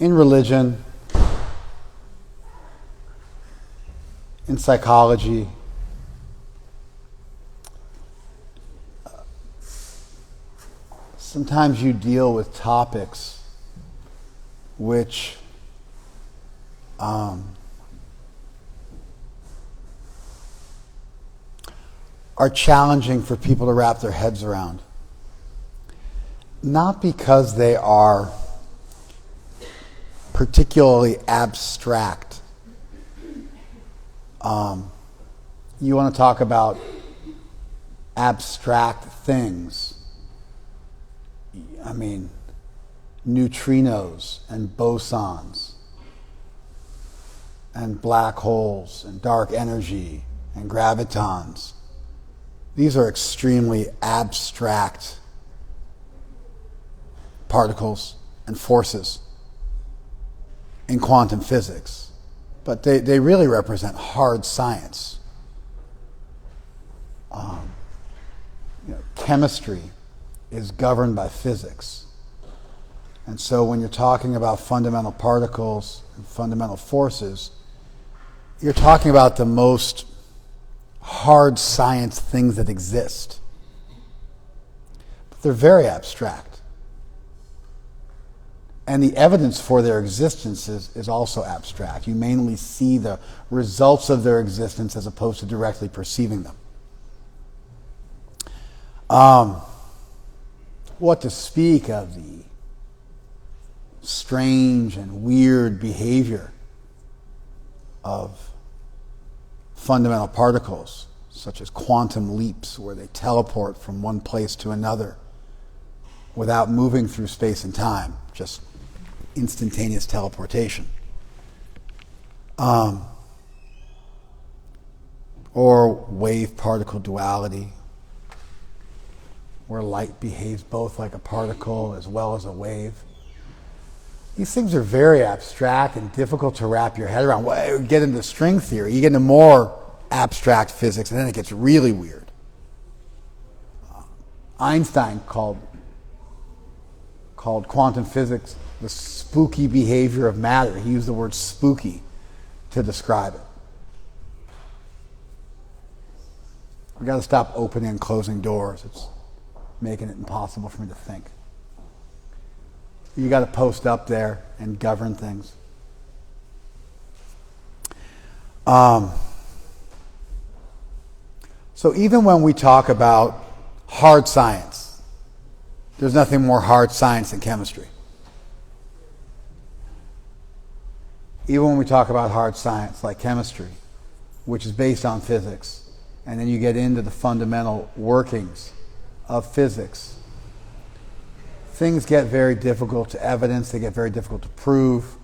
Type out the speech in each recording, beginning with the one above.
in religion, in psychology, sometimes you deal with topics which are challenging for people to wrap their heads around. Not because they are particularly abstract. You want to talk about abstract things. I mean, neutrinos and bosons and black holes and dark energy and gravitons. These are extremely abstract particles and forces in quantum physics. But they really represent hard science. Chemistry is governed by physics. And so when you're talking about fundamental particles and fundamental forces, you're talking about the most hard science things that exist. But they're very abstract. And the evidence for their existence is also abstract. You mainly see the results of their existence as opposed to directly perceiving them. What to speak of the strange and weird behavior of fundamental particles, such as quantum leaps, where they teleport from one place to another without moving through space and time, just instantaneous teleportation. Or wave-particle duality, where light behaves both like a particle as well as a wave. These things are very abstract and difficult to wrap your head around. Well, you get into string theory, you get into more abstract physics, and then it gets really weird. Einstein called quantum physics the spooky behavior of matter. He used the word spooky to describe it. We've got to stop opening and closing doors. It's making it impossible for me to think. You got to post up there and govern things. So even when we talk about hard science, there's nothing more hard science than chemistry. Even when we talk about hard science like chemistry, which is based on physics, and then you get into the fundamental workings of physics, things get very difficult to evidence, they get very difficult to prove,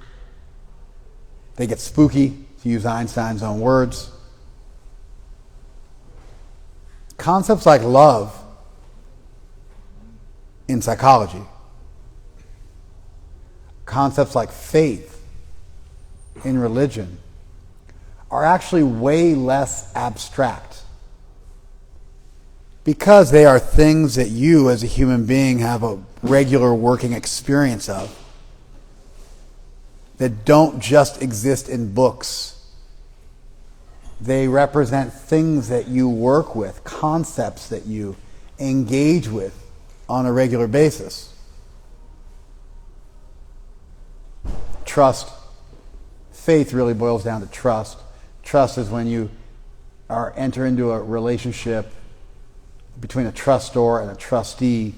they get spooky, to use Einstein's own words. Concepts like love in psychology, concepts like faith in religion, are actually way less abstract, because they are things that you as a human being have a regular working experience of, that don't just exist in books. They represent things that you work with, concepts that you engage with on a regular basis. Trust. Faith really boils down to trust. Trust is when you enter into a relationship between a trustor and a trustee,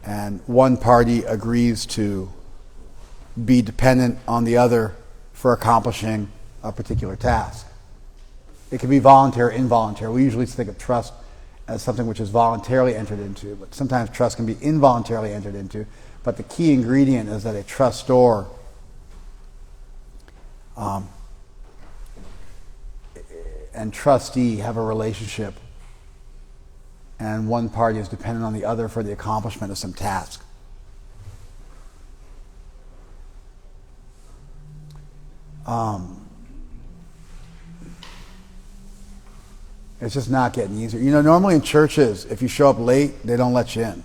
and one party agrees to be dependent on the other for accomplishing a particular task. It can be voluntary or involuntary. We usually think of trust as something which is voluntarily entered into, but sometimes trust can be involuntarily entered into. But the key ingredient is that a trustor and trustee have a relationship, and one party is dependent on the other for the accomplishment of some task. It's just not getting easier. You know, normally in churches, if you show up late, they don't let you in.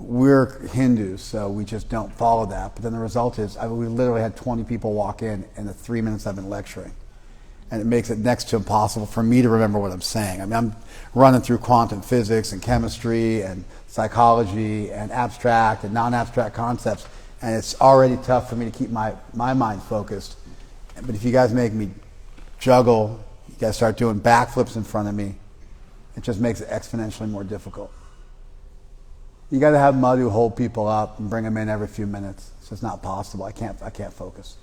we're Hindus, so we just don't follow that. But then the result is we literally had 20 people walk in the 3 minutes I've been lecturing. And it makes it next to impossible for me to remember what I'm saying. I mean, I'm running through quantum physics and chemistry and psychology and abstract and non-abstract concepts, and it's already tough for me to keep my mind focused. But if you guys make me juggle, you guys start doing backflips in front of me, it just makes it exponentially more difficult. You got to have Madhu hold people up and bring them in every few minutes. It's just not possible. I can't focus.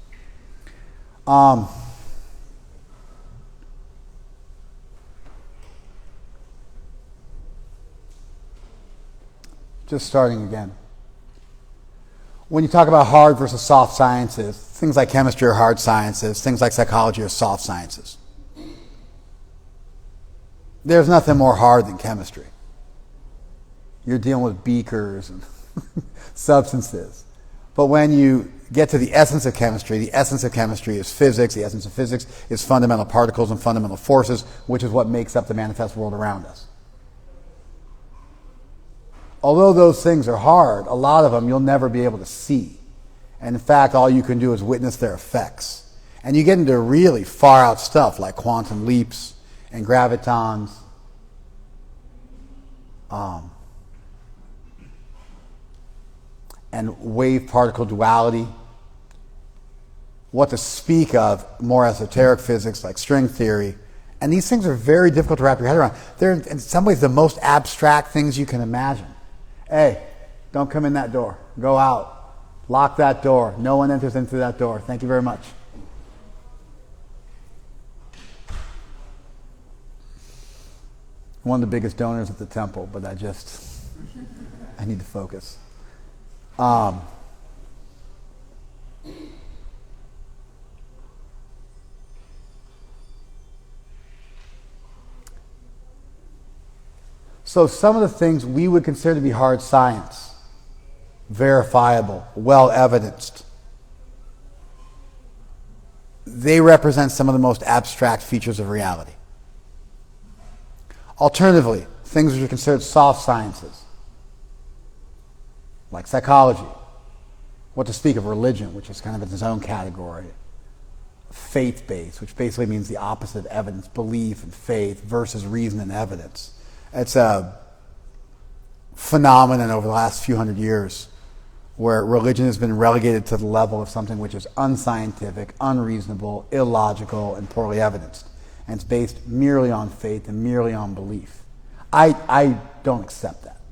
Just starting again. When you talk about hard versus soft sciences, things like chemistry are hard sciences, things like psychology are soft sciences. There's nothing more hard than chemistry. You're dealing with beakers and substances. But when you get to the essence of chemistry is physics. The essence of physics is fundamental particles and fundamental forces, which is what makes up the manifest world around us. Although those things are hard, a lot of them you'll never be able to see. And in fact, all you can do is witness their effects. And you get into really far out stuff like quantum leaps and gravitons. And wave-particle duality. What to speak of more esoteric physics like string theory. And these things are very difficult to wrap your head around. They're in some ways the most abstract things you can imagine. Hey, don't come in that door. Go out. Lock that door. No one enters into that door. Thank you very much. One of the biggest donors at the temple, but I need to focus. So some of the things we would consider to be hard science, verifiable, well evidenced, they represent some of the most abstract features of reality. Alternatively, things which are considered soft sciences, like psychology, what to speak of religion, which is kind of in its own category, faith-based, which basically means the opposite of evidence, belief and faith versus reason and evidence. It's a phenomenon over the last few hundred years where religion has been relegated to the level of something which is unscientific, unreasonable, illogical, and poorly evidenced. And it's based merely on faith and merely on belief. I don't accept that.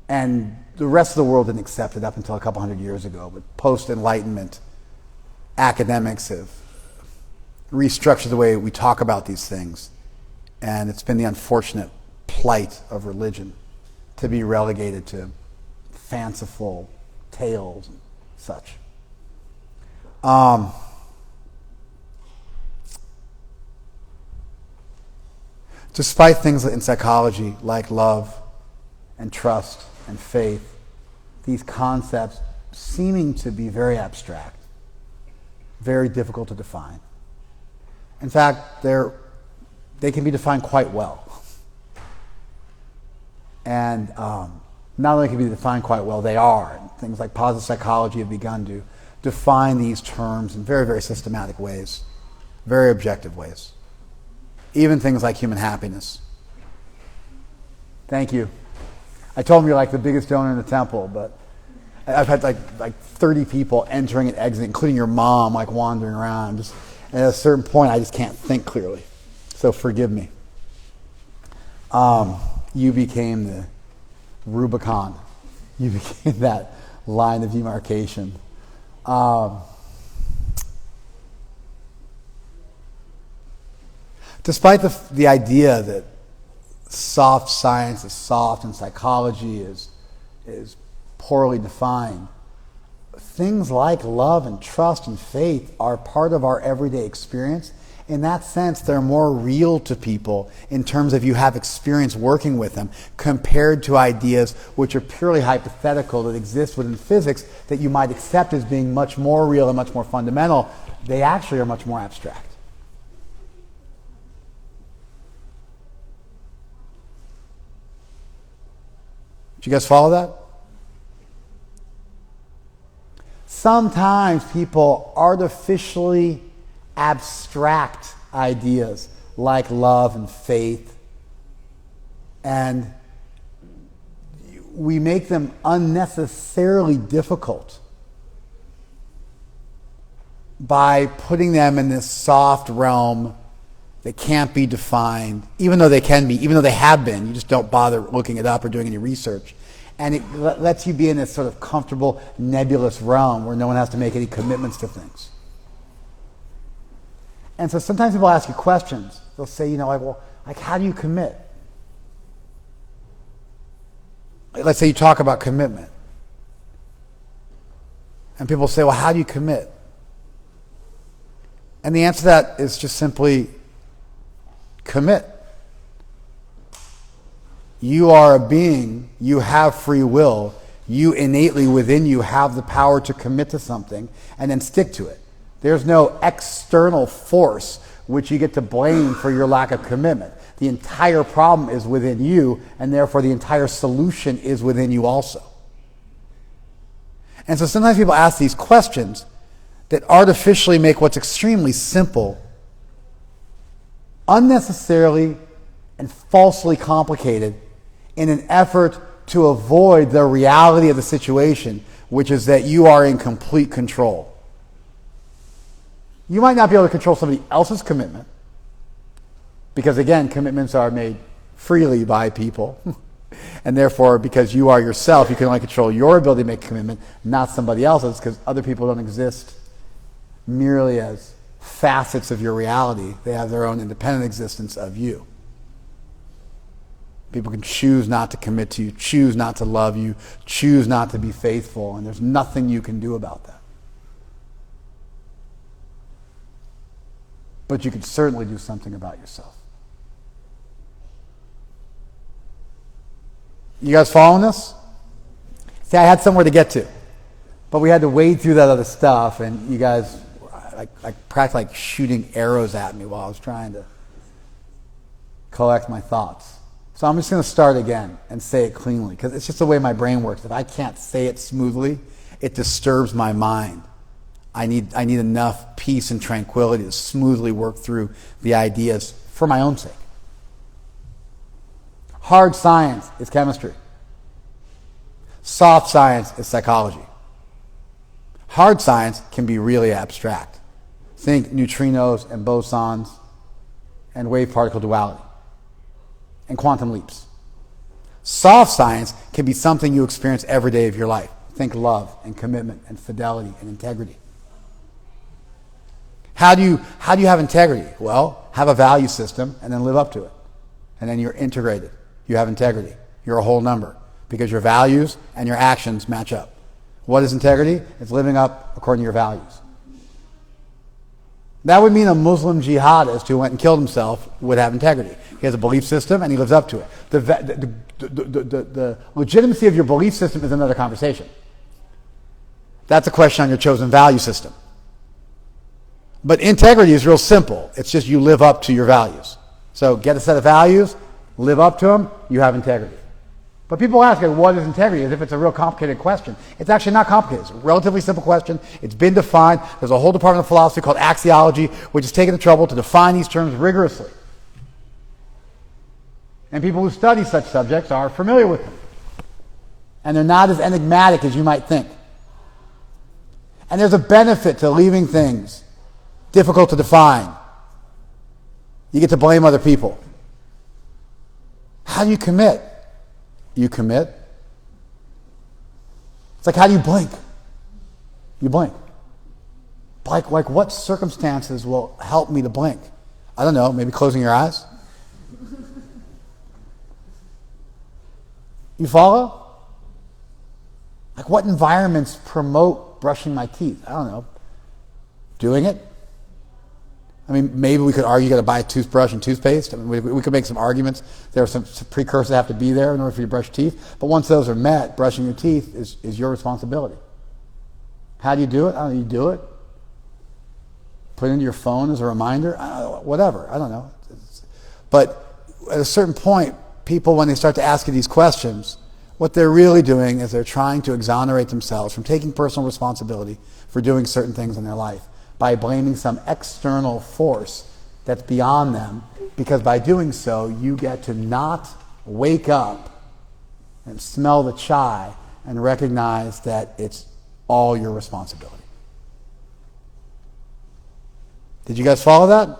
And the rest of the world didn't accept it up until a couple hundred years ago. But post-Enlightenment, academics have restructured the way we talk about these things. And it's been the unfortunate plight of religion to be relegated to fanciful tales and such. Despite things in psychology like love and trust and faith, these concepts seeming to be very abstract, very difficult to define. In fact, they can be defined quite well. And not only can be defined quite well, they are. And things like positive psychology have begun to define these terms in very, very systematic ways, very objective ways. Even things like human happiness. Thank you. I told them you're like the biggest donor in the temple, but I've had like 30 people entering and exiting, including your mom, like wandering around. And at a certain point, I just can't think clearly. So forgive me. You became the Rubicon. You became that line of demarcation. Despite the idea that soft science is soft and psychology is poorly defined, things like love and trust and faith are part of our everyday experience. In that sense, they're more real to people in terms of you have experience working with them compared to ideas which are purely hypothetical that exist within physics that you might accept as being much more real and much more fundamental. They actually are much more abstract. Did you guys follow that? sometimes people artificially abstract ideas like love and faith, and we make them unnecessarily difficult by putting them in this soft realm that can't be defined, even though they can be, even though they have been. You just don't bother looking it up or doing any research. And it lets you be in this sort of comfortable, nebulous realm where no one has to make any commitments to things. And so sometimes people ask you questions. They'll say, how do you commit? Let's say you talk about commitment. And people say, well, how do you commit? And the answer to that is just simply commit. You are a being. You have free will. You innately within you have the power to commit to something and then stick to it. There's no external force which you get to blame for your lack of commitment. The entire problem is within you, and therefore the entire solution is within you also. And so sometimes people ask these questions that artificially make what's extremely simple unnecessarily and falsely complicated in an effort to avoid the reality of the situation, which is that you are in complete control. You might not be able to control somebody else's commitment, because again, commitments are made freely by people. And therefore, because you are yourself, you can only control your ability to make a commitment, not somebody else's, because other people don't exist merely as facets of your reality. They have their own independent existence of you. People can choose not to commit to you, choose not to love you, choose not to be faithful, and there's nothing you can do about that. But you can certainly do something about yourself. You guys following this? See, I had somewhere to get to, but we had to wade through that other stuff, and you guys practically like shooting arrows at me while I was trying to collect my thoughts. So I'm just going to start again and say it cleanly, because it's just the way my brain works. If I can't say it smoothly, it disturbs my mind. I need enough peace and tranquility to smoothly work through the ideas for my own sake. Hard science is chemistry. Soft science is psychology. Hard science can be really abstract. Think neutrinos and bosons and wave-particle duality and quantum leaps. Soft science can be something you experience every day of your life. Think love and commitment and fidelity and integrity. How do you have integrity? Well, have a value system and then live up to it. And then you're integrated. You have integrity. You're a whole number because your values and your actions match up. What is integrity? It's living up according to your values. That would mean a Muslim jihadist who went and killed himself would have integrity. He has a belief system and he lives up to it. The legitimacy of your belief system is another conversation. That's a question on your chosen value system. But integrity is real simple. It's just you live up to your values. So get a set of values, live up to them, you have integrity. But people ask, what is integrity? As if it's a real complicated question. It's actually not complicated. It's a relatively simple question. It's been defined. There's a whole department of philosophy called axiology, which has taken the trouble to define these terms rigorously. And people who study such subjects are familiar with them. And they're not as enigmatic as you might think. And there's a benefit to leaving things difficult to define. You get to blame other people. How do you commit? You commit. It's like, how do you blink? You blink. Like what circumstances will help me to blink? I don't know, maybe closing your eyes? You follow? Like what environments promote brushing my teeth? I don't know. Doing it? I mean, maybe we could argue you got to buy a toothbrush and toothpaste. I mean, we could make some arguments. There are some precursors that have to be there in order for you to brush teeth. But once those are met, brushing your teeth is your responsibility. How do you do it? I don't know. You do it. Put it into your phone as a reminder. Whatever. I don't know. But at a certain point, people, when they start to ask you these questions, what they're really doing is they're trying to exonerate themselves from taking personal responsibility for doing certain things in their life by blaming some external force that's beyond them, because by doing so, you get to not wake up and smell the chai and recognize that it's all your responsibility. Did you guys follow that?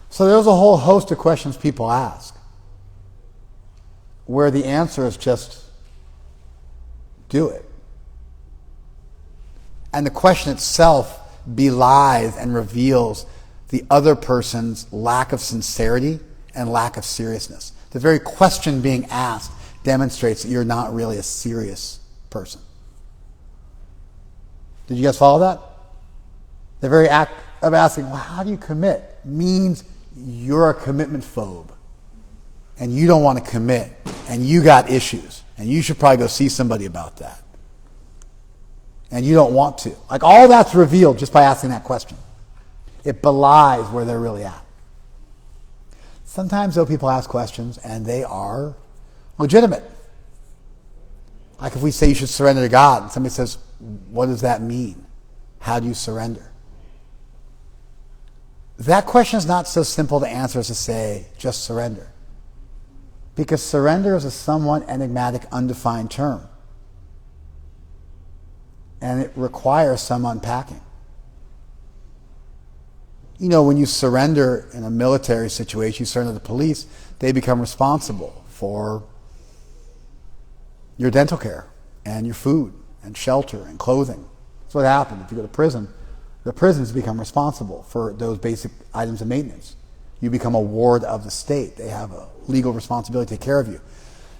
So there's a whole host of questions people ask where the answer is just do it. And the question itself belies and reveals the other person's lack of sincerity and lack of seriousness. The very question being asked demonstrates that you're not really a serious person. Did you guys follow that? The very act of asking, well, how do you commit, means you're a commitment phobe. And you don't want to commit. And you got issues. And you should probably go see somebody about that. And you don't want to. Like, all that's revealed just by asking that question. It belies where they're really at. Sometimes, though, people ask questions and they are legitimate. Like if we say you should surrender to God, and somebody says, what does that mean? How do you surrender? That question is not so simple to answer as to say, just surrender. Because surrender is a somewhat enigmatic, undefined term. And it requires some unpacking. You know, when you surrender in a military situation, you surrender to the police, they become responsible for your dental care and your food and shelter and clothing. That's what happens if you go to prison. The prisons become responsible for those basic items of maintenance. You become a ward of the state. They have a legal responsibility to take care of you.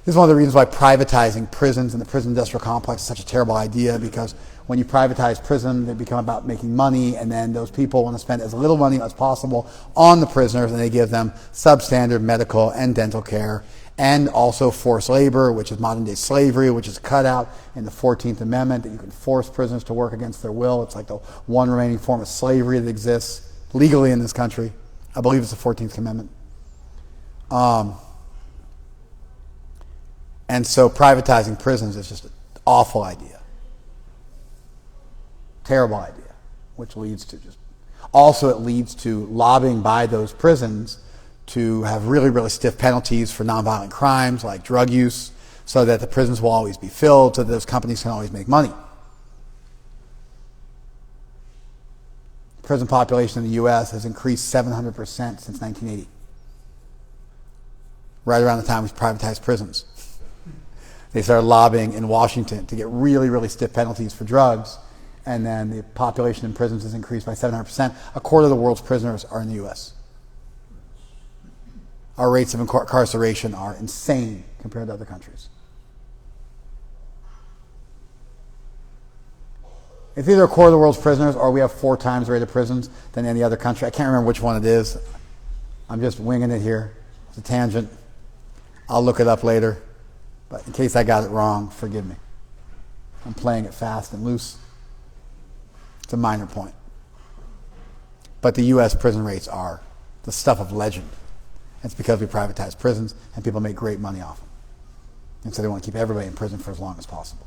This is one of the reasons why privatizing prisons and the prison industrial complex is such a terrible idea, because when you privatize prison, they become about making money, and then those people want to spend as little money as possible on the prisoners, and they give them substandard medical and dental care, and also forced labor, which is modern-day slavery, which is cut out in the 14th Amendment, that you can force prisoners to work against their will. It's like the one remaining form of slavery that exists legally in this country. I believe it's the 14th Amendment. And so privatizing prisons is just an awful idea. Terrible idea, which leads to just... Also, it leads to lobbying by those prisons to have really, really stiff penalties for nonviolent crimes like drug use, so that the prisons will always be filled, so that those companies can always make money. The prison population in the U.S. has increased 700% since 1980. Right around the time we privatized prisons. They started lobbying in Washington to get really, really stiff penalties for drugs, and then the population in prisons has increased by 700%. A quarter of the world's prisoners are in the U.S. Our rates of incarceration are insane compared to other countries. It's either a quarter of the world's prisoners, or we have 4 times the rate of prisons than any other country. I can't remember which one it is. I'm just winging it here. It's a tangent. I'll look it up later. But in case I got it wrong, forgive me. I'm playing it fast and loose. It's a minor point. But the U.S. prison rates are the stuff of legend. It's because we privatize prisons and people make great money off them. And so they want to keep everybody in prison for as long as possible.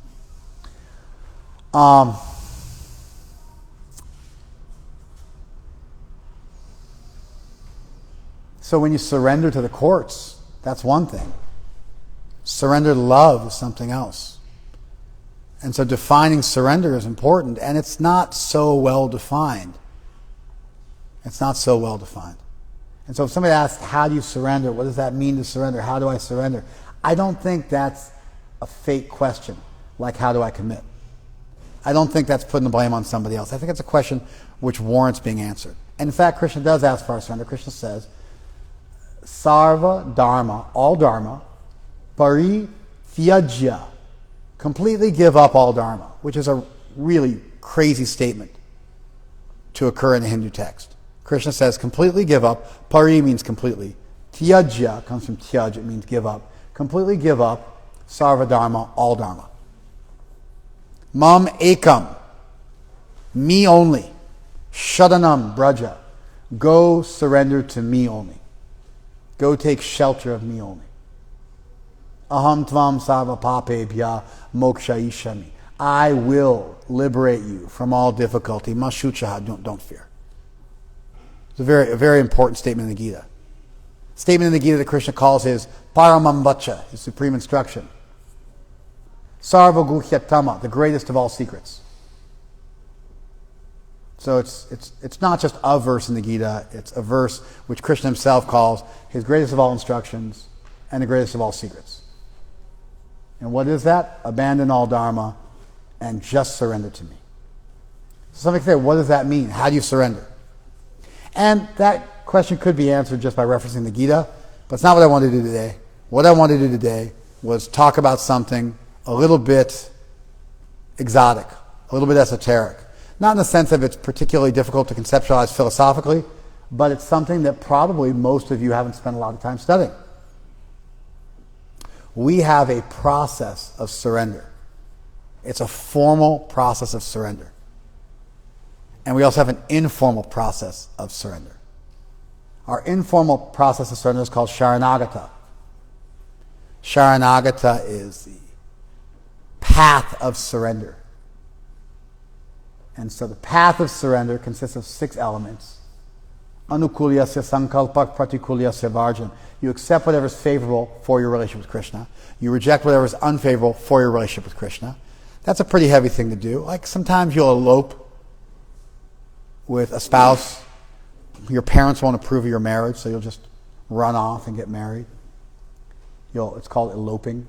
So when you surrender to the courts, that's one thing. Surrender to love is something else. And so defining surrender is important, and it's not so well defined. It's not so well defined. And so if somebody asks, how do you surrender? What does that mean to surrender? How do I surrender? I don't think that's a fake question, like how do I commit? I don't think that's putting the blame on somebody else. I think it's a question which warrants being answered. And in fact, Krishna does ask for our surrender. Krishna says, Sarva Dharma, all Dharma, Parityajya, completely give up all Dharma, which is a really crazy statement to occur in a Hindu text. Krishna says completely give up. Pari means completely. Tyajya comes from tyaj, it means give up. Completely give up sarva dharma, all dharma. Mam ekam, me only. Shadanam braja, go surrender to me only. Go take shelter of me only. Aham tvam sarva papebhya mokshayishami. I will liberate you from all difficulty. Mashuchaha, don't fear. It's a very important statement in the Gita. Statement in the Gita that Krishna calls his paramam vacha, his supreme instruction. Sarva guhyatama, the greatest of all secrets. So it's not just a verse in the Gita, it's a verse which Krishna himself calls his greatest of all instructions and the greatest of all secrets. And what is that? Abandon all dharma and just surrender to me. So somebody can say, what does that mean? How do you surrender? And that question could be answered just by referencing the Gita, but it's not what I want to do today. What I want to do today was talk about something a little bit exotic, a little bit esoteric. Not in the sense that it's particularly difficult to conceptualize philosophically, but it's something that probably most of you haven't spent a lot of time studying. We have a process of surrender. It's a formal process of surrender. And we also have an informal process of surrender. Our informal process of surrender is called Sharanagata. Sharanagata is the path of surrender. And so the path of surrender consists of 6 elements. Anukulyasya sankalpak pratikulyasya varjan. You accept whatever is favorable for your relationship with Krishna. You reject whatever is unfavorable for your relationship with Krishna. That's a pretty heavy thing to do. Like sometimes you'll elope with a spouse. Your parents won't approve of your marriage, so you'll just run off and get married. It's called eloping.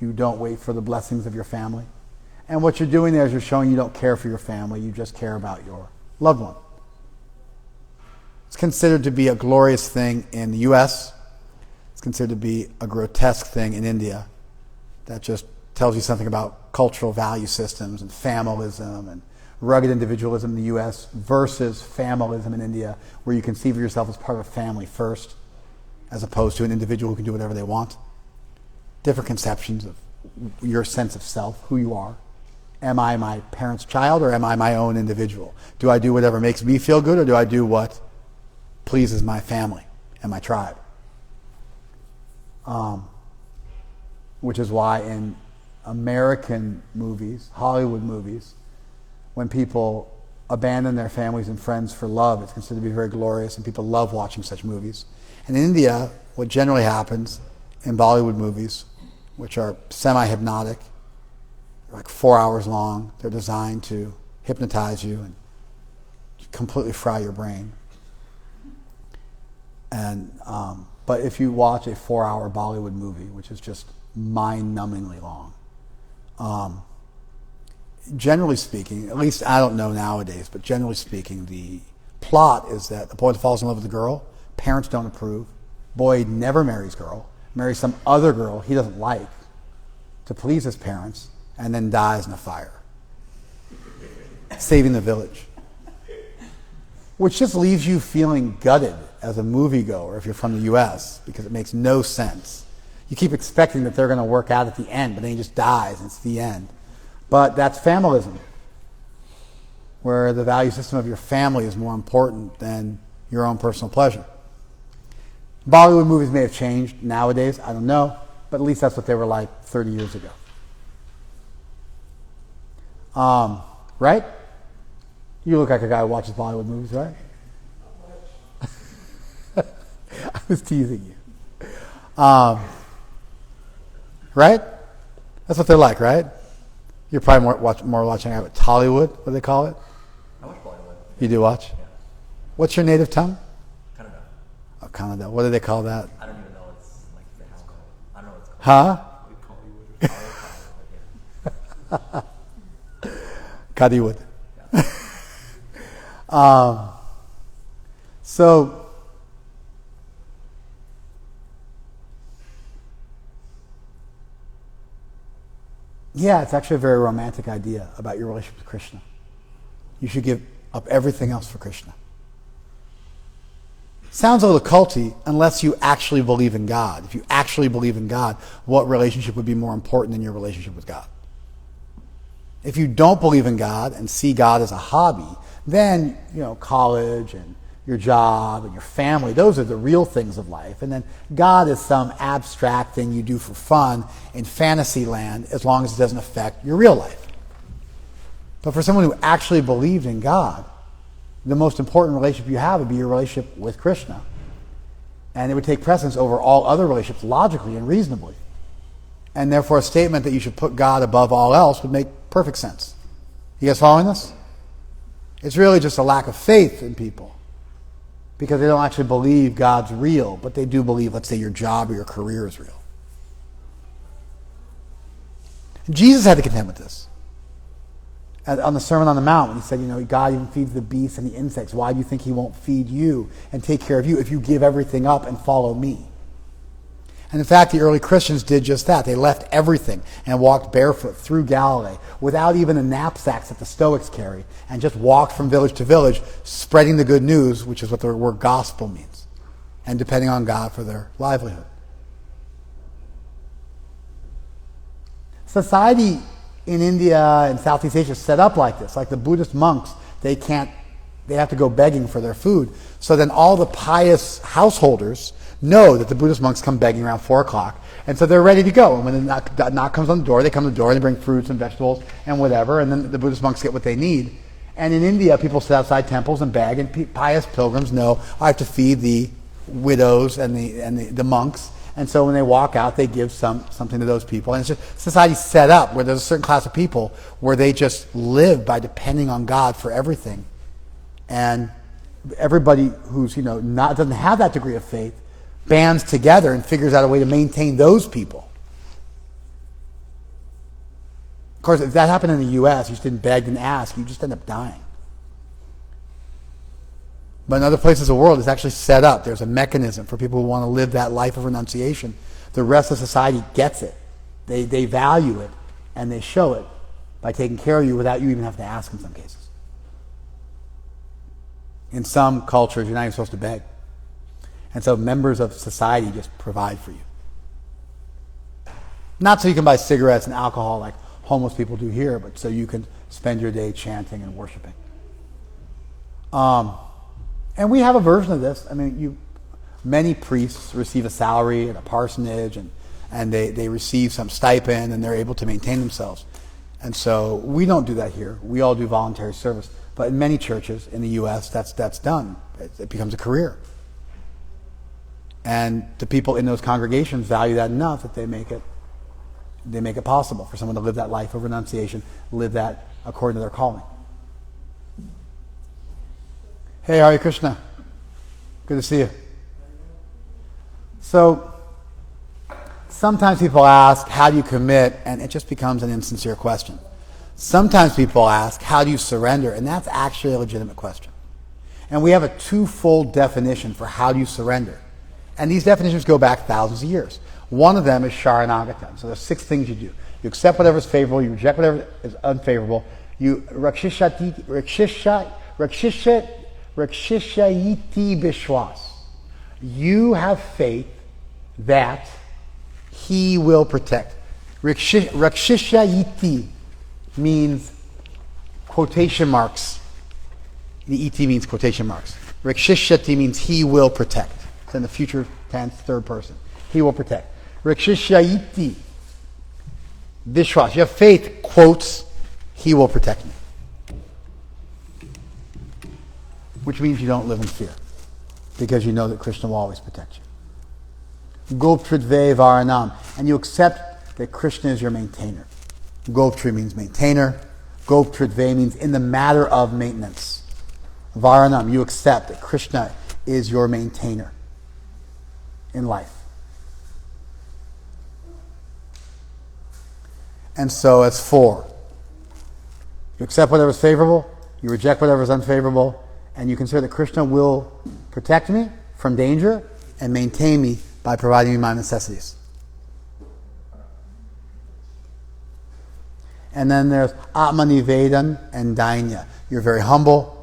You don't wait for the blessings of your family. And what you're doing there is you're showing you don't care for your family, you just care about your loved one. It's considered to be a glorious thing in the U.S. It's considered to be a grotesque thing in India. That just tells you something about cultural value systems and familism and rugged individualism in the U.S. versus familism in India, where you conceive of yourself as part of a family first, as opposed to an individual who can do whatever they want. Different conceptions of your sense of self, who you are. Am I my parents' child, or am I my own individual? Do I do whatever makes me feel good, or do I do what pleases my family and my tribe? Which is why in American movies, Hollywood movies, when people abandon their families and friends for love, it's considered to be very glorious, and people love watching such movies. And in India, what generally happens in Bollywood movies, which are semi-hypnotic, like 4 hours long, they're designed to hypnotize you and completely fry your brain. And but if you watch a 4-hour Bollywood movie, which is just mind-numbingly long, generally speaking, at least I don't know nowadays, but generally speaking, the plot is that the boy falls in love with the girl, parents don't approve, boy never marries girl, marries some other girl he doesn't like to please his parents, and then dies in a fire, saving the village. Which just leaves you feeling gutted as a moviegoer if you're from the U.S., because it makes no sense. You keep expecting that they're going to work out at the end, but then he just dies and it's the end. But that's familism, where the value system of your family is more important than your own personal pleasure. Bollywood movies may have changed nowadays, I don't know, but at least that's what they were like 30 years ago. Right? You look like a guy who watches Bollywood movies, right? I was teasing you. Right? That's what they're like, right? You're probably more watching Tollywood, what do they call it? I watch Bollywood. You do watch? Yeah. What's your native tongue? Kannada. Oh, Kannada. What do they call that? I don't even know what's like the house called. I don't know what it's called. Huh? Kadiwood. So, yeah, it's actually a very romantic idea about your relationship with Krishna. You should give up everything else for Krishna. Sounds a little culty unless you actually believe in God. If you actually believe in God, what relationship would be more important than your relationship with God? If you don't believe in God and see God as a hobby, then, college and, your job and your family. Those are the real things of life. And then God is some abstract thing you do for fun in fantasy land as long as it doesn't affect your real life. But for someone who actually believed in God, the most important relationship you have would be your relationship with Krishna. And it would take precedence over all other relationships logically and reasonably. And therefore a statement that you should put God above all else would make perfect sense. You guys following this? It's really just a lack of faith in people because they don't actually believe God's real, but they do believe, let's say, your job or your career is real. Jesus had to contend with this. On the Sermon on the Mount, when he said, God even feeds the beasts and the insects. Why do you think he won't feed you and take care of you if you give everything up and follow me? And in fact, the early Christians did just that. They left everything and walked barefoot through Galilee without even the knapsacks that the Stoics carried and just walked from village to village spreading the good news, which is what the word gospel means, and depending on God for their livelihood. Society in India and Southeast Asia is set up like this. Like the Buddhist monks, they have to go begging for their food. So then all the pious householders know that the Buddhist monks come begging around 4 o'clock. And so they're ready to go. And when the knock comes on the door, they come to the door and they bring fruits and vegetables and whatever. And then the Buddhist monks get what they need. And in India, people sit outside temples and beg. And pious pilgrims know, I have to feed the widows and the monks. And so when they walk out, they give something to those people. And it's just society set up where there's a certain class of people where they just live by depending on God for everything. And everybody who's doesn't have that degree of faith bands together and figures out a way to maintain those people. Of course, if that happened in the U.S., you just didn't beg and ask, you just end up dying. But in other places of the world, it's actually set up. There's a mechanism for people who want to live that life of renunciation. The rest of society gets it. They value it, and they show it by taking care of you without you even having to ask in some cases. In some cultures, you're not even supposed to beg. And so members of society just provide for you. Not so you can buy cigarettes and alcohol like homeless people do here, but so you can spend your day chanting and worshiping. And we have a version of this. I mean, many priests receive a salary at a parsonage, and they receive some stipend, and they're able to maintain themselves. And so we don't do that here. We all do voluntary service. But in many churches in the U.S., that's done. It becomes a career. And the people in those congregations value that enough that they make it possible for someone to live that life of renunciation, live that according to their calling. Hey, Hare Krishna. Good to see you. So, sometimes people ask, how do you commit? And it just becomes an insincere question. Sometimes people ask, how do you surrender? And that's actually a legitimate question. And we have a twofold definition for how do you surrender. And these definitions go back thousands of years. One of them is Sharanagata. So there's 6 things you do. You accept whatever is favorable, you reject whatever is unfavorable, you rakshishayiti bishwas. You have faith that he will protect. Rakshishayiti means quotation marks. The et means quotation marks. Rakshishati means he will protect. It's in the future tense, third person. He will protect. Rakshishayiti Vishwas. You have faith, quotes, he will protect me. Which means you don't live in fear. Because you know that Krishna will always protect you. Goptridve Varanam. And you accept that Krishna is your maintainer. Goptri means maintainer. Goptridve means in the matter of maintenance. Varanam, you accept that Krishna is your maintainer in life. And so it's 4. You accept whatever is favorable, you reject whatever is unfavorable, and you consider that Krishna will protect me from danger and maintain me by providing me my necessities. And then there's Atmanivedan and Dainya. You're very humble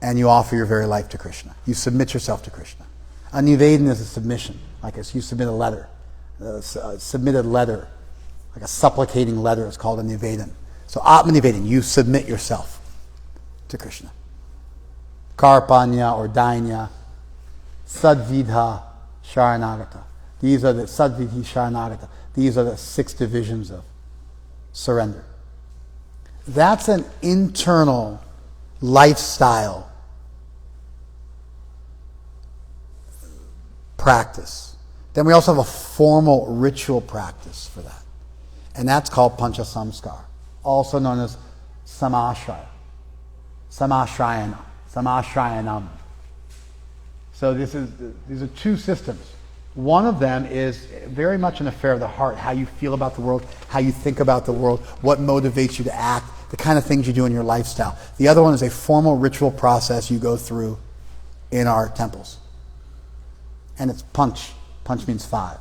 and you offer your very life to Krishna. You submit yourself to Krishna. A nivedan is a submission, like you submit a letter. A submitted letter, like a supplicating letter, is called a nivedan. So Atmanivedan, you submit yourself to Krishna. Karpanya or Dainya, Sadvidha, Sharanagata. These are the Sadvidhi Sharanagata. These are the 6 divisions of surrender. That's an internal lifestyle practice. Then we also have a formal ritual practice for that. And that's called Pancha Samskar, also known as Samashraya. Samashrayanam. So these are 2 systems. One of them is very much an affair of the heart, how you feel about the world, how you think about the world, what motivates you to act, the kind of things you do in your lifestyle. The other one is a formal ritual process you go through in our temples. And it's Panch. Panch means 5.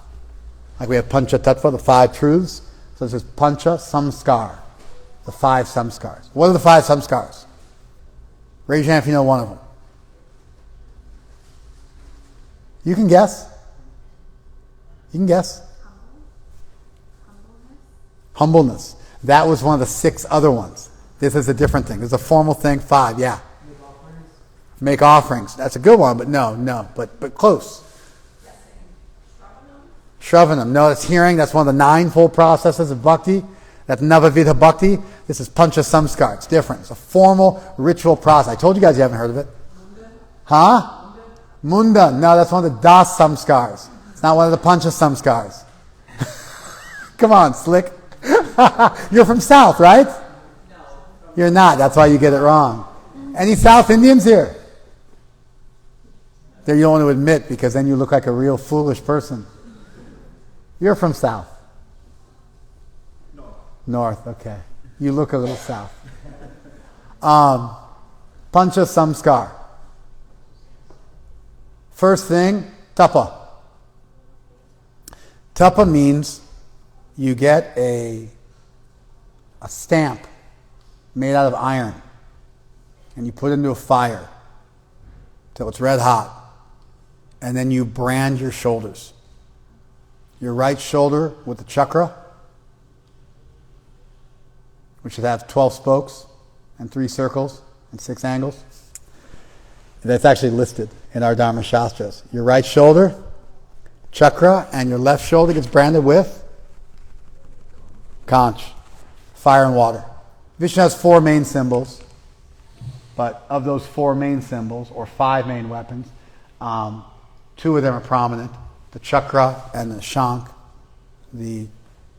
Like we have Pancha Tattva, the 5 truths. So this is Pancha Samskar, the 5 samskars. What are the 5 samskars? Raise your hand if you know one of them. You can guess. You can guess. Humbleness. That was one of the 6 other ones. This is a different thing. There's a formal thing. 5, yeah. Make offerings. That's a good one, but no. But close. Shravanam. No, that's hearing. That's one of the 9 full processes of bhakti. That's Navavidha Bhakti. This is Pancha Samskar. It's different. It's a formal ritual process. I told you guys you haven't heard of it. Huh? Munda. No, that's one of the Das Samskars. It's not one of the Pancha Samskars. Come on, slick. You're from South, right? You're not. That's why you get it wrong. Any South Indians here? There you don't want to admit because then you look like a real foolish person. You're from South. North, okay. You look a little South. Pancha Samskar. First thing, tapa. Tapa means you get a stamp made out of iron and you put it into a fire till it's red hot, and then you brand your shoulders. Your right shoulder with the chakra, which should have 12 spokes and 3 circles and 6 angles. That's actually listed in our Dharma Shastras. Your right shoulder, chakra, and your left shoulder gets branded with conch, fire and water. Vishnu has 4 main symbols, but of those 4 main symbols, or 5 main weapons, 2 of them are prominent. The chakra and the shank, the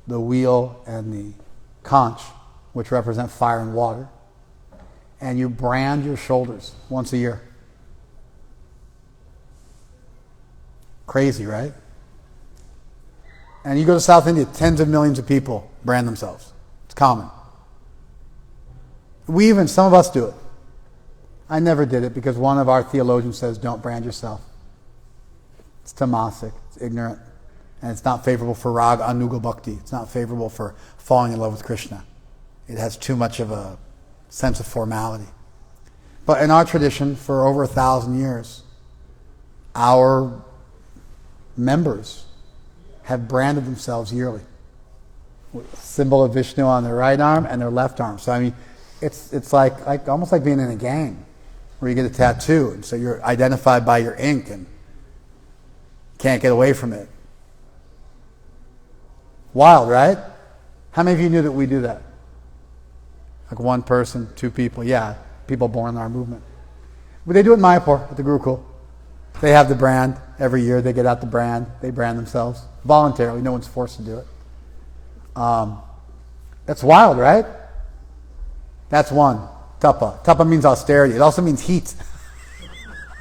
wheel and the conch, which represent fire and water. And you brand your shoulders once a year. Crazy, right? And you go to South India, tens of millions of people brand themselves. It's common. Some of us do it. I never did it because one of our theologians says, don't brand yourself. It's tamasic, it's ignorant, and it's not favorable for raga anuga bhakti. It's not favorable for falling in love with Krishna. It has too much of a sense of formality. But in our tradition, for over 1,000 years, our members have branded themselves yearly with a symbol of Vishnu on their right arm and their left arm. So I mean, it's like almost like being in a gang where you get a tattoo, and so you're identified by your ink and can't get away from it. Wild, right? How many of you knew that we do that? Like 1 person, 2 people. Yeah, people born in our movement. But they do it in Mayapur at the Gurukul. They have the brand every year. They get out the brand. They brand themselves voluntarily. No one's forced to do it. That's wild, right? That's 1. Tapa. Tapa means austerity. It also means heat.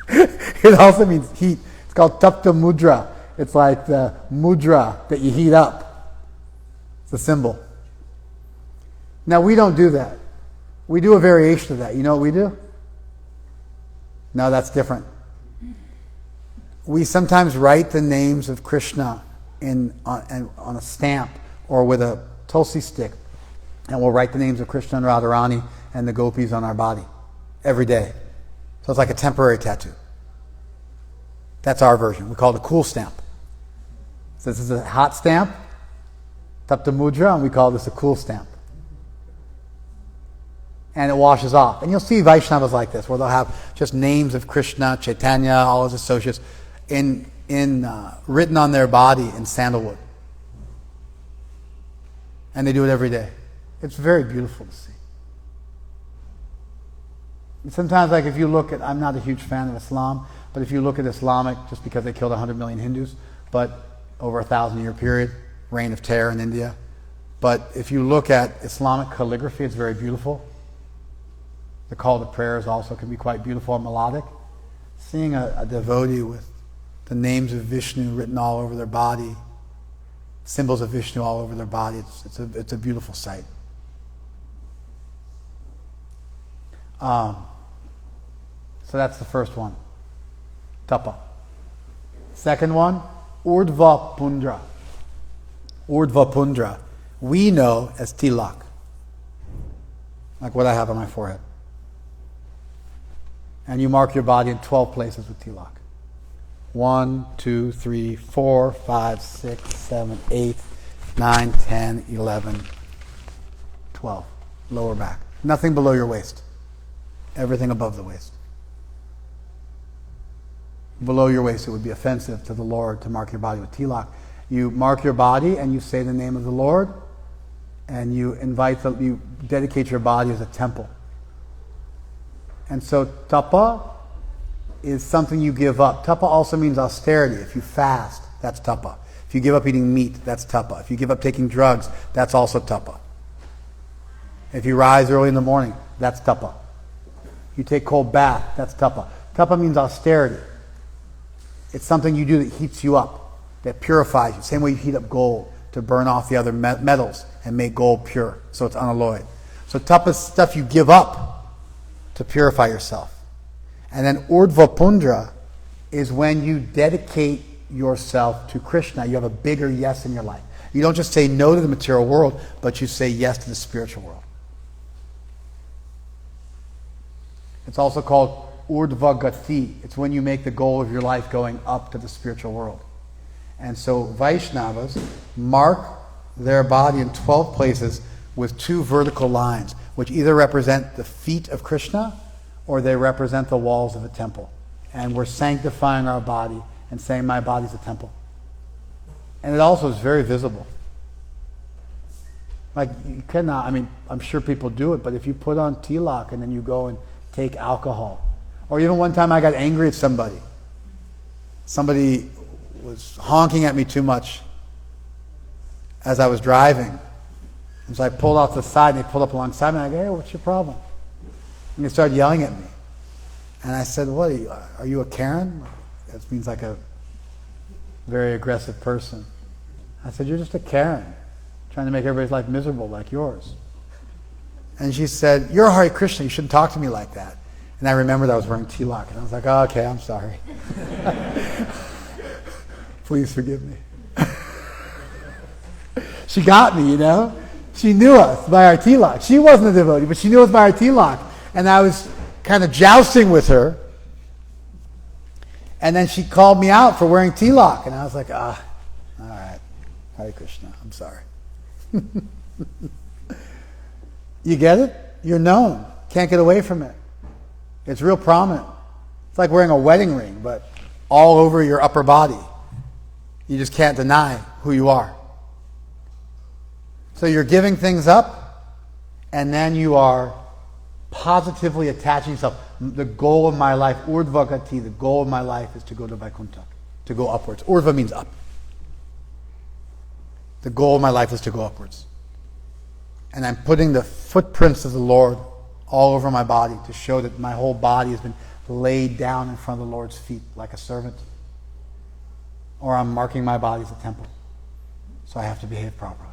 It also means heat. It's called tapta mudra. It's like the mudra that you heat up. It's a symbol. Now, we don't do that. We do a variation of that. You know what we do? No, that's different. We sometimes write the names of Krishna on a stamp or with a tulsi stick, and we'll write the names of Krishna and Radharani and the gopis on our body every day. So it's like a temporary tattoo. That's our version. We call it a cool stamp. So this is a hot stamp, tapta mudra, and we call this a cool stamp. and it washes off. And you'll see Vaishnavas like this, where they'll have just names of Krishna, Chaitanya, all his associates, written on their body in sandalwood. And they do it every day. It's very beautiful to see. Sometimes, like if you look at, I'm not a huge fan of Islam, but if you look at Islamic, just because they killed 100 million Hindus, but over a 1,000-year period, reign of terror in India. But if you look at Islamic calligraphy, it's very beautiful. The call to prayers also can be quite beautiful and melodic. Seeing a devotee with the names of Vishnu written all over their body, symbols of Vishnu all over their body, it's a beautiful sight. So that's the first one, tapa. Second one, urdhva pundra. Urdhva pundra, we know as tilak, like what I have on my forehead. And you mark your body in 12 places with tilak. 1, 2, 3, 4, 5, 6, 7, 8, 9, 10, 11, 12. Lower back. Nothing below your waist. Everything above the waist. Below your waist, it would be offensive to the Lord to mark your body with tilak. You mark your body and you say the name of the Lord, and you dedicate your body as a temple. And so tapa is something you give up. Tapa also means austerity. If you fast, that's tapa. If you give up eating meat, that's tapa. If you give up taking drugs, that's also tapa. If you rise early in the morning, that's tapa. You take cold bath, that's tapa. Tapa means austerity. It's something you do that heats you up, that purifies you. Same way you heat up gold to burn off the other metals and make gold pure, so it's unalloyed. So tapa is stuff you give up to purify yourself. And then urdhva pundra is when you dedicate yourself to Krishna. You have a bigger yes in your life. You don't just say no to the material world, but you say yes to the spiritual world. It's also called urdhva gati. It's when you make the goal of your life going up to the spiritual world. And so Vaishnavas mark their body in 12 places with 2 vertical lines, which either represent the feet of Krishna or they represent the walls of a temple. And we're sanctifying our body and saying, my body's a temple. And it also is very visible. Like, you cannot, I'm sure people do it, but if you put on tilak and then you go and take alcohol, or even one time I got angry at somebody. Somebody was honking at me too much as I was driving. And so I pulled off the side, and they pulled up alongside me, and I go, hey, what's your problem? And they started yelling at me. And I said, what, are you a Karen? That means like a very aggressive person. I said, you're just a Karen, trying to make everybody's life miserable like yours. And she said, you're a Hare Krishna, you shouldn't talk to me like that. And I remembered I was wearing tilak, and I was like, oh, okay, I'm sorry. Please forgive me. She got me, you know? She knew us by our tilak. She wasn't a devotee, but she knew us by our tilak. And I was kind of jousting with her. And then she called me out for wearing tilak. And I was like, all right, Hare Krishna, I'm sorry. You get it? You're known. Can't get away from it. It's real prominent. It's like wearing a wedding ring, but all over your upper body. You just can't deny who you are. So you're giving things up, and then you are positively attaching yourself. The goal of my life, urdhva gati, the goal of my life is to go to Vaikuntha, to go upwards. Urdhva means up. The goal of my life is to go upwards. And I'm putting the footprints of the Lord all over my body to show that my whole body has been laid down in front of the Lord's feet like a servant. Or I'm marking my body as a temple. So I have to behave properly.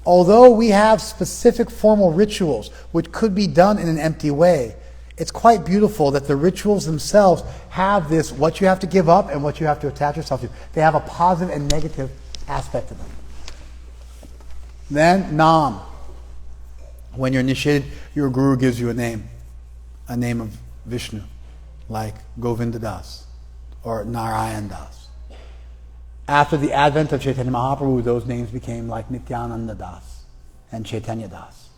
Although we have specific formal rituals which could be done in an empty way, it's quite beautiful that the rituals themselves have this, what you have to give up and what you have to attach yourself to. They have a positive and negative aspect to them. Then, Nam. When you're initiated, your guru gives you a name of Vishnu, like Govinda Das or Narayan Das. After the advent of Chaitanya Mahaprabhu, those names became like Nityananda Das and Chaitanya Das.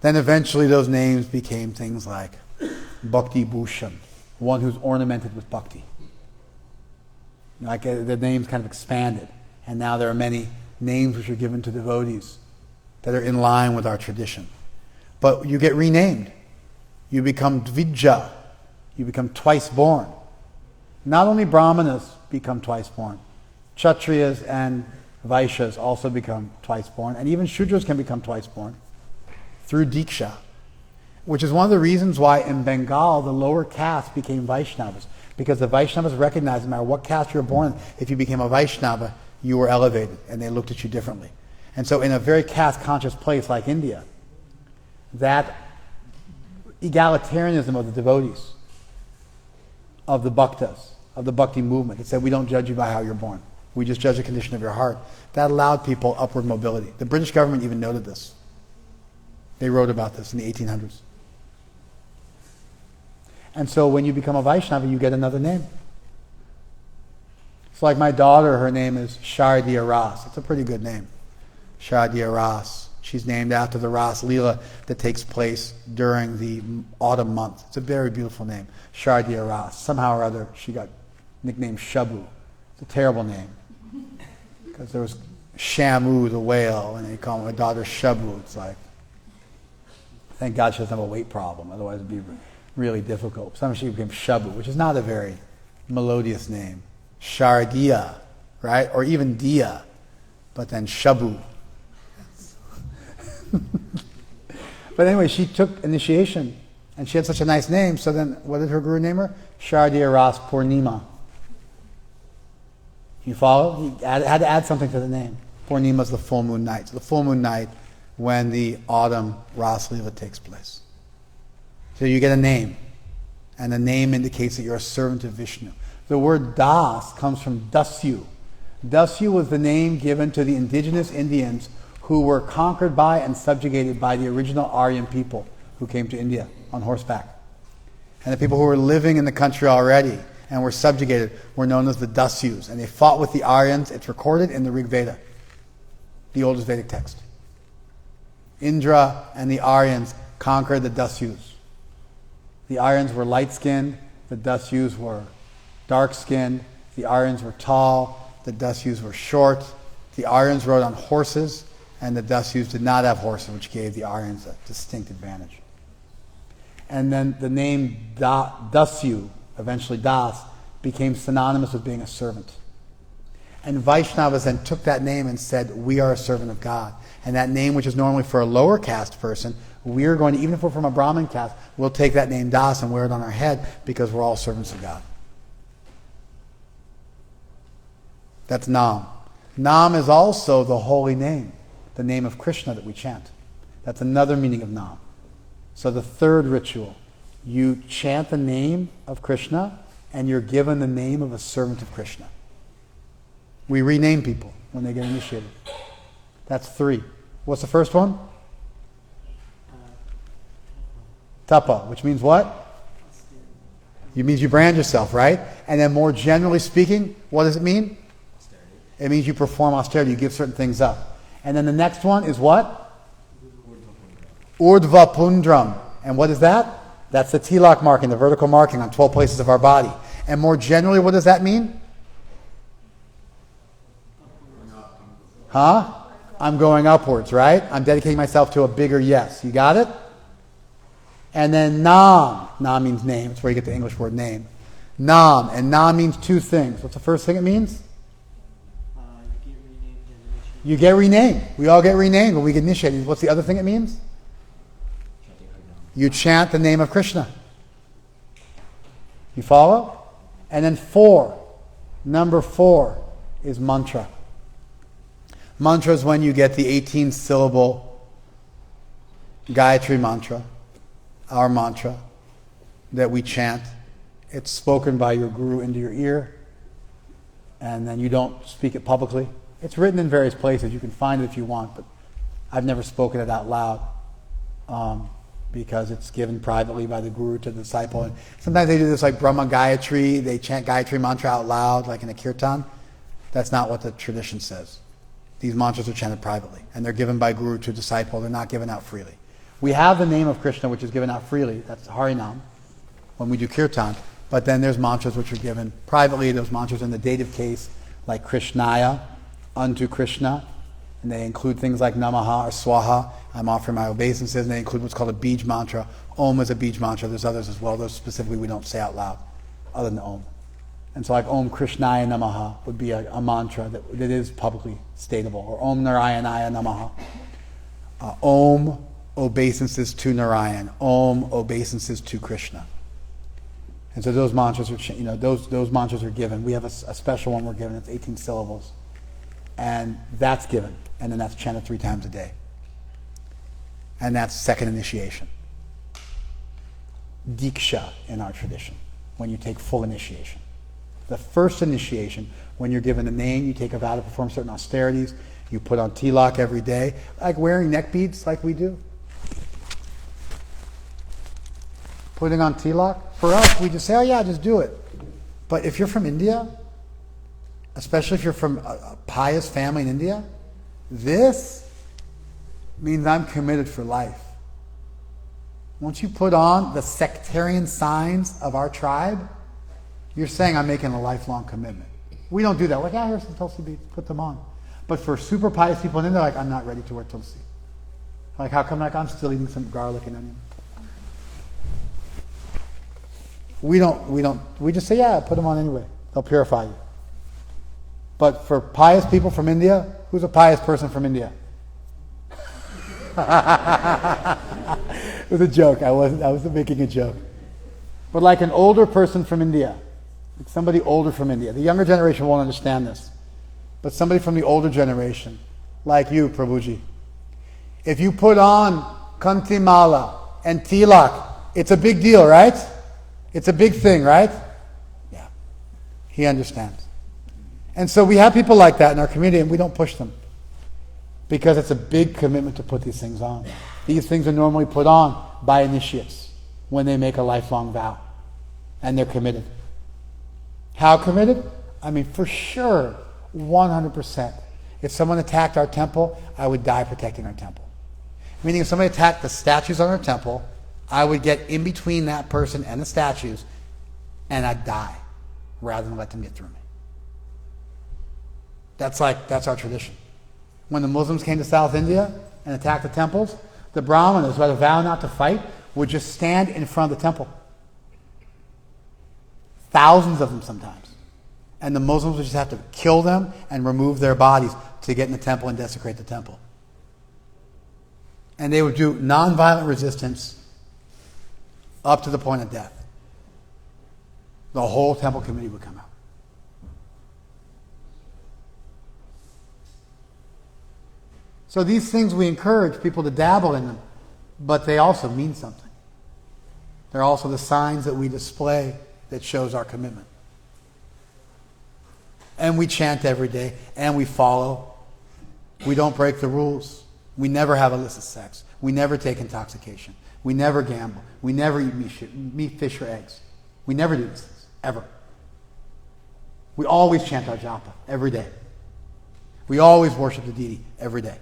Then eventually those names became things like Bhakti Bhushan, one who's ornamented with bhakti. Like the names kind of expanded, and now there are many names which are given to devotees that are in line with our tradition. But you get renamed. You become Dvija. You become twice born. Not only Brahmanas become twice born, Kshatriyas and Vaishyas also become twice born, and even Shudras can become twice born through Diksha, which is one of the reasons why in Bengal the lower caste became Vaishnavas, because the Vaishnavas recognized no matter what caste you were born in, if you became a Vaishnava, you were elevated, and they looked at you differently. And so in a very caste-conscious place like India, that egalitarianism of the devotees, of the bhaktas, of the bhakti movement, it said we don't judge you by how you're born. We just judge the condition of your heart. That allowed people upward mobility. The British government even noted this. They wrote about this in the 1800s. And so when you become a Vaishnava, you get another name. It's like my daughter, her name is Shardiya Ras. It's a pretty good name. Shardiya Ras. She's named after the Ras Leela that takes place during the autumn month. It's a very beautiful name, Shardiya Ras. Somehow or other, she got nicknamed Shabu. It's a terrible name, because there was Shamu the whale, and they call my daughter Shabu. It's like, thank God she doesn't have a weight problem, otherwise it would be really difficult. Sometimes she became Shabu, which is not a very melodious name. Shardiya, right? Or even Dia, but then Shabu. But anyway, she took initiation, and she had such a nice name, so then what did her guru name her? Shardiya Ras Purnima. You follow? He had to add something to the name. Purnima is the full moon night. So the full moon night when the autumn Ras Leela takes place. So you get a name, and the name indicates that you're a servant of Vishnu. The word Das comes from Dasyu. Dasyu was the name given to the indigenous Indians who were conquered by and subjugated by the original Aryan people who came to India on horseback. And the people who were living in the country already and were subjugated were known as the Dasyus. And they fought with the Aryans. It's recorded in the Rig Veda, the oldest Vedic text. Indra and the Aryans conquered the Dasyus. The Aryans were light-skinned. The Dasyus were dark-skinned. The Aryans were tall. The Dasyus were short. The Aryans rode on horses, and the Dasyus did not have horses, which gave the Aryans a distinct advantage. And then the name Dasyu, eventually Das, became synonymous with being a servant. And Vaishnavas then took that name and said, we are a servant of God. And that name, which is normally for a lower caste person, we're going to, even if we're from a Brahmin caste, we'll take that name Das and wear it on our head because we're all servants of God. That's Nam. Nam is also the holy name, the name of Krishna that we chant. That's another meaning of Nam. So the third ritual, you chant the name of Krishna and you're given the name of a servant of Krishna. We rename people when they get initiated. That's 3. What's the first one? Tapa, which means what? It means you brand yourself, right? And then more generally speaking, what does it mean? Austerity. It means you perform austerity, you give certain things up. And then the next one is what? Urdhva Pundram. And what is that? That's the tilak marking, the vertical marking on 12 places of our body. And more generally, what does that mean? Huh? I'm going upwards, right? I'm dedicating myself to a bigger yes. You got it? And then Nam. Nam means name. That's where you get the English word name. Nam. And Nam means 2 things. What's the first thing it means? You get renamed. We all get renamed when we get initiated. What's the other thing it means? You chant the name of Krishna. You follow? And then 4. Number 4 is mantra. Mantra is when you get the 18-syllable Gayatri mantra, our mantra, that we chant. It's spoken by your guru into your ear, and then you don't speak it publicly. It's written in various places. You can find it if you want, but I've never spoken it out loud because it's given privately by the guru to the disciple. And sometimes they do this like Brahma Gayatri. They chant Gayatri mantra out loud, like in a kirtan. That's not what the tradition says. These mantras are chanted privately, and they're given by guru to disciple. They're not given out freely. We have the name of Krishna, which is given out freely. That's Harinam when we do kirtan. But then there's mantras which are given privately. Those mantras in the dative case, like Krishnaya, unto Krishna. And they include things like Namaha or Swaha, I'm offering my obeisances. And they include what's called a Bij mantra. Om is a Bij mantra. There's others as well. Those specifically we don't say out loud, other than Om. And so like Om Krishnaya Namaha would be a mantra that is publicly statable. Or Om Narayanaya Namaha. Om, obeisances to Narayan. Om, obeisances to Krishna. And so those mantras are, those mantras are given. We have a special one we're given. It's 18 syllables. And that's given. And then that's chanted 3 times a day. And that's second initiation. Diksha in our tradition, when you take full initiation. The first initiation, when you're given a name, you take a vow to perform certain austerities, you put on tilak every day, like wearing neck beads like we do. Putting on tilak, for us, we just say, oh yeah, just do it. But if you're from India, especially if you're from a pious family in India, this means I'm committed for life. Once you put on the sectarian signs of our tribe, you're saying I'm making a lifelong commitment. We don't do that. We're like, here's some tulsi beads, put them on. But for super pious people in India, like, I'm not ready to wear tulsi. Like, how come? Like, I'm still eating some garlic and onion. We just say, yeah, put them on anyway. They'll purify you. But for pious people from India, who's a pious person from India? It was a joke. I wasn't making a joke. But like an older person from India, like somebody older from India. The younger generation won't understand this. But somebody from the older generation, like you, Prabhuji, if you put on kantimala and tilak, it's a big deal, right? It's a big thing, right? Yeah. He understands. And so we have people like that in our community, and we don't push them. Because it's a big commitment to put these things on. These things are normally put on by initiates when they make a lifelong vow. And they're committed. How committed? I mean, for sure, 100%. If someone attacked our temple, I would die protecting our temple. Meaning if somebody attacked the statues on our temple, I would get in between that person and the statues, and I'd die rather than let them get through me. That's our tradition. When the Muslims came to South India and attacked the temples, the Brahmanas, who had a vow not to fight, would just stand in front of the temple. Thousands of them sometimes. And the Muslims would just have to kill them and remove their bodies to get in the temple and desecrate the temple. And they would do nonviolent resistance up to the point of death. The whole temple committee would come out. So these things we encourage people to dabble in them, but they also mean something. They're also the signs that we display that shows our commitment. And we chant every day, and we follow. We don't break the rules. We never have illicit sex. We never take intoxication. We never gamble. We never eat meat, fish, or eggs. We never do these things, ever. We always chant our japa every day. We always worship the deity every day.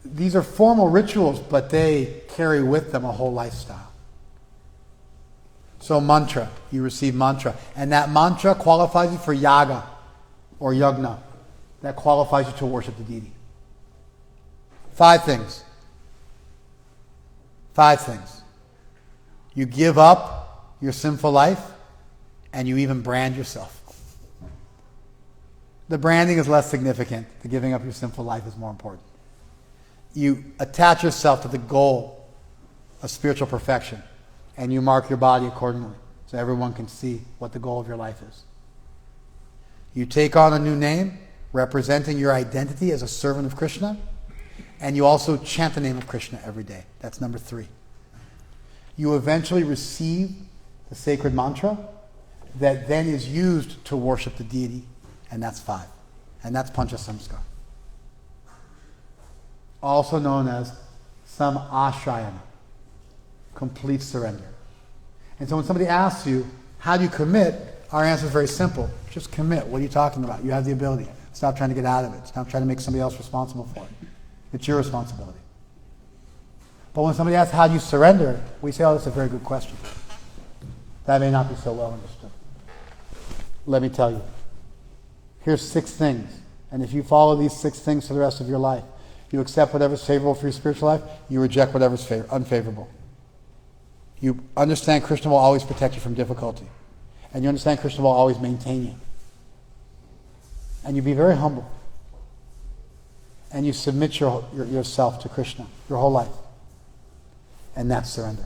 These are formal rituals, but they carry with them a whole lifestyle. So mantra, you receive mantra. And that mantra qualifies you for yaga or yagna. That qualifies you to worship the deity. 5 things. 5 things. You give up your sinful life, and you even brand yourself. The branding is less significant. The giving up your sinful life is more important. You attach yourself to the goal of spiritual perfection, and you mark your body accordingly so everyone can see what the goal of your life is. You take on a new name representing your identity as a servant of Krishna, and you also chant the name of Krishna every day. That's number 3. You eventually receive the sacred mantra that then is used to worship the deity, and that's 5. And that's Pancha Samskar. Also known as Samashrayana, complete surrender. And so when somebody asks you, how do you commit? Our answer is very simple. Just commit. What are you talking about? You have the ability. Stop trying to get out of it. Stop trying to make somebody else responsible for it. It's your responsibility. But when somebody asks how do you surrender, we say, oh, that's a very good question. That may not be so well understood. Let me tell you. Here's 6 things. And if you follow these 6 things for the rest of your life, you accept whatever's favorable for your spiritual life, you reject whatever's unfavorable. You understand Krishna will always protect you from difficulty. And you understand Krishna will always maintain you. And you be very humble. And you submit yourself to Krishna your whole life. And that's surrender.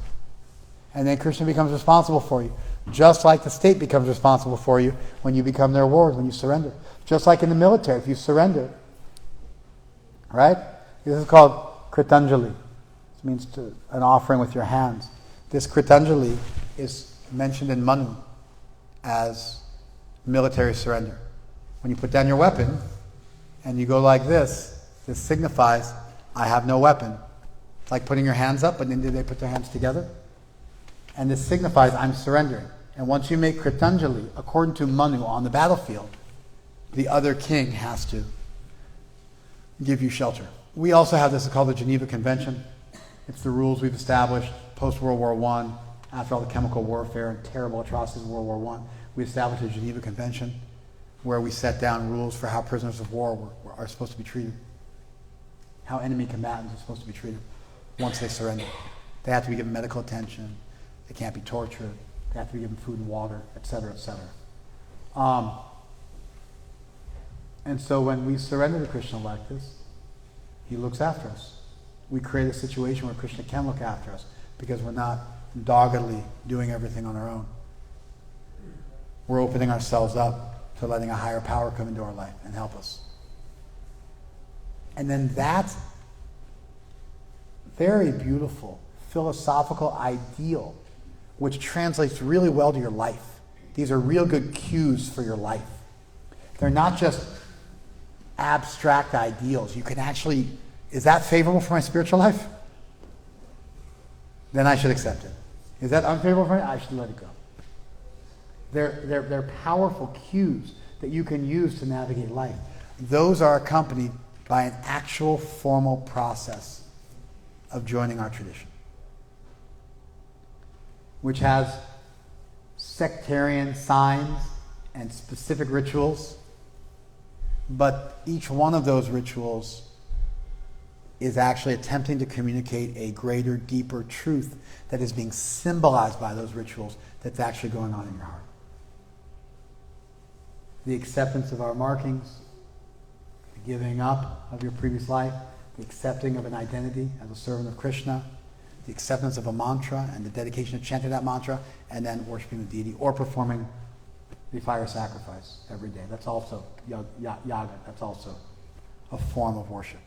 And then Krishna becomes responsible for you. Just like the state becomes responsible for you when you become their ward, when you surrender. Just like in the military, if you surrender. Right? This is called Kritanjali. It means an offering with your hands. This Kritanjali is mentioned in Manu as military surrender. When you put down your weapon and you go like this signifies, I have no weapon. It's like putting your hands up, but in India they put their hands together. And this signifies, I'm surrendering. And once you make Kritanjali, according to Manu on the battlefield, the other king has to give you shelter. We also have this called the Geneva Convention. It's the rules we've established post-World War I, after all the chemical warfare and terrible atrocities of World War I. We established the Geneva Convention where we set down rules for how prisoners of war are supposed to be treated, how enemy combatants are supposed to be treated once they surrender. They have to be given medical attention. They can't be tortured. They have to be given food and water, etc., etc. And so when we surrender to Krishna like this, he looks after us. We create a situation where Krishna can look after us because we're not doggedly doing everything on our own. We're opening ourselves up to letting a higher power come into our life and help us. And then that very beautiful philosophical ideal, which translates really well to your life. These are real good cues for your life. They're not just abstract ideals. You can actually, is that favorable for my spiritual life? Then I should accept it. Is that unfavorable for me? I should let it go. They're powerful cues that you can use to navigate life. Those are accompanied by an actual formal process of joining our tradition, which has sectarian signs and specific rituals, but each one of those rituals is actually attempting to communicate a greater, deeper truth that is being symbolized by those rituals that's actually going on in your heart. The acceptance of our markings, the giving up of your previous life, the accepting of an identity as a servant of Krishna, the acceptance of a mantra and the dedication of chanting that mantra, and then worshiping the deity or performing the fire sacrifice every day. That's also yaga. That's also a form of worship.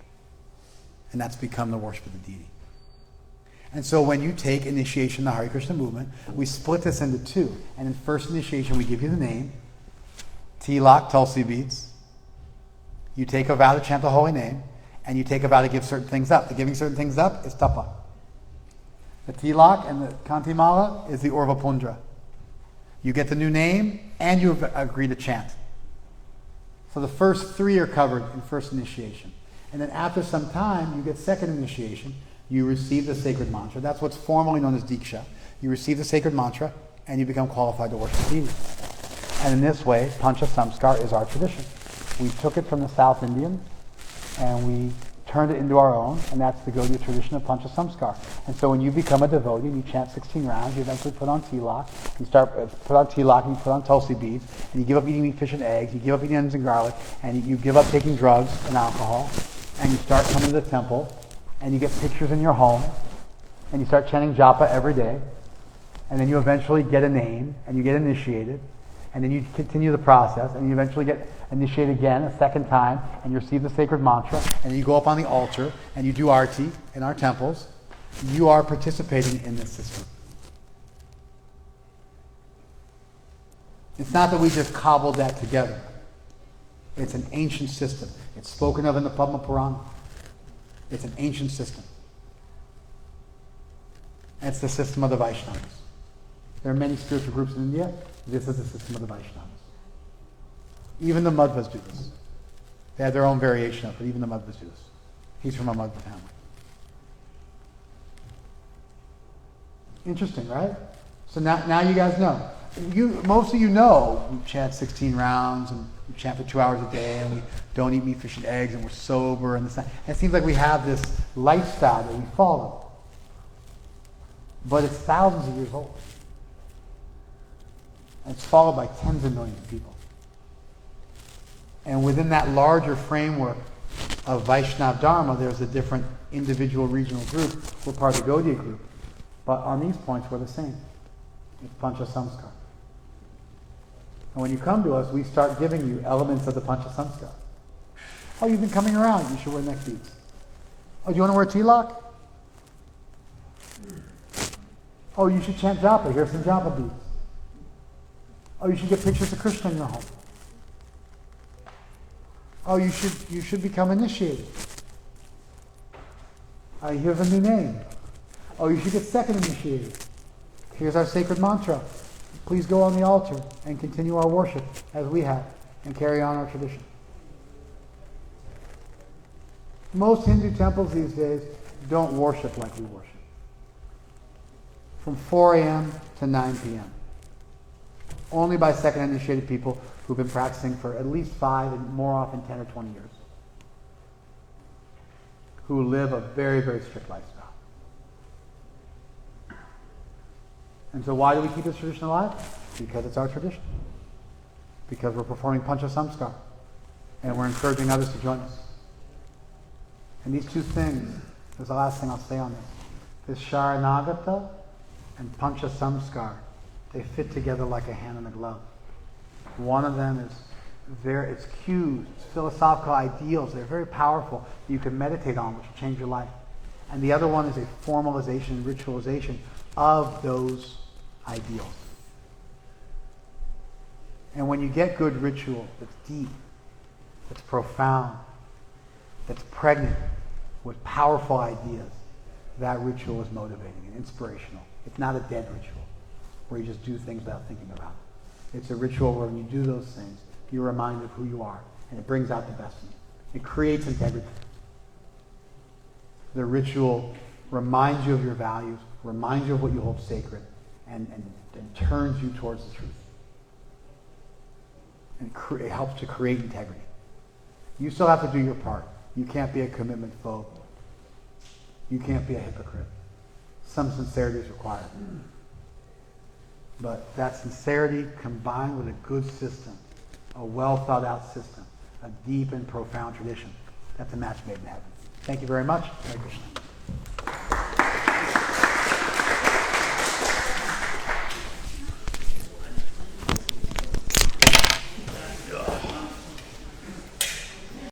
And that's become the worship of the deity. And so when you take initiation in the Hare Krishna movement, we split this into 2. And in first initiation, we give you the name, tilak, tulsi beads. You take a vow to chant the holy name, and you take a vow to give certain things up. The giving certain things up is tapa. The tilak and the kantimala is the urva pundra. You get the new name, and you agree to chant. So the first 3 are covered in first initiation. And then after some time, you get second initiation. You receive the sacred mantra. That's what's formally known as Diksha. You receive the sacred mantra, and you become qualified to worship the deity. And in this way, Pancha Samskar is our tradition. We took it from the South Indians, and we turned it into our own, and that's the Gaudiya tradition of Pancha Samskar. And so when you become a devotee and you chant 16 rounds, you eventually put on tilak, you put on tilak, and you put on tulsi beads, and you give up eating meat, fish, and eggs, you give up eating onions and garlic, and you give up taking drugs and alcohol, and you start coming to the temple, and you get pictures in your home, and you start chanting japa every day, and then you eventually get a name, and you get initiated, and then you continue the process, and you eventually get initiated again a second time, and you receive the sacred mantra, and you go up on the altar, and you do arti in our temples. You are participating in this system. It's not that we just cobbled that together. It's an ancient system. It's spoken of in the Padma Purana. It's an ancient system. And it's the system of the Vaishnavas. There are many spiritual groups in India. This is the system of the Vaishnavas. Even the Madhvas do this. They have their own variation of it. Even the Madhvas do this. He's from a Madhva family. Interesting, right? So now you guys know. Most of you know we chant 16 rounds and we chant for 2 hours a day and we don't eat meat, fish, and eggs and we're sober and this. And it seems like we have this lifestyle that we follow. But it's thousands of years old. And it's followed by tens of millions of people. And within that larger framework of Vaishnava Dharma, there's a different individual regional group. We're part of the Gaudiya group. But on these points, we're the same. It's Pancha Samskar. And when you come to us, we start giving you elements of the Pancha Samskar. Oh, you've been coming around. You should wear neck beads. Oh, do you want to wear tilak? Oh, you should chant japa. Here's some japa beads. Oh, you should get pictures of Krishna in your home. Oh, you should become initiated. Here's a new name. Oh, you should get second initiated. Here's our sacred mantra. Please go on the altar and continue our worship as we have and carry on our tradition. Most Hindu temples these days don't worship like we worship. From 4 a.m. to 9 p.m. Only by second initiated people who've been practicing for at least 5 and more often 10 or 20 years. Who live a very, very strict lifestyle. And so why do we keep this tradition alive? Because it's our tradition. Because we're performing Pancha Samskar. And we're encouraging others to join us. And these two things, is the last thing I'll say on this. This Sharanagata and Pancha Samskar, they fit together like a hand and a glove. One of them is it's cues, it's philosophical ideals. They're very powerful that you can meditate on, which will change your life. And the other one is a formalization and ritualization of those ideals. And when you get good ritual that's deep, that's profound, that's pregnant with powerful ideas, that ritual is motivating and inspirational. It's not a dead ritual where you just do things without thinking about it. It's a ritual where when you do those things, you're reminded of who you are, and it brings out the best in you. It creates integrity. The ritual reminds you of your values, reminds you of what you hold sacred, and turns you towards the truth. And it helps to create integrity. You still have to do your part. You can't be a commitment phobe. You can't be a hypocrite. Some sincerity is required. But that sincerity combined with a good system, a well thought out system, a deep and profound tradition, that's a match made in heaven. Thank you very much. Hare Krishna.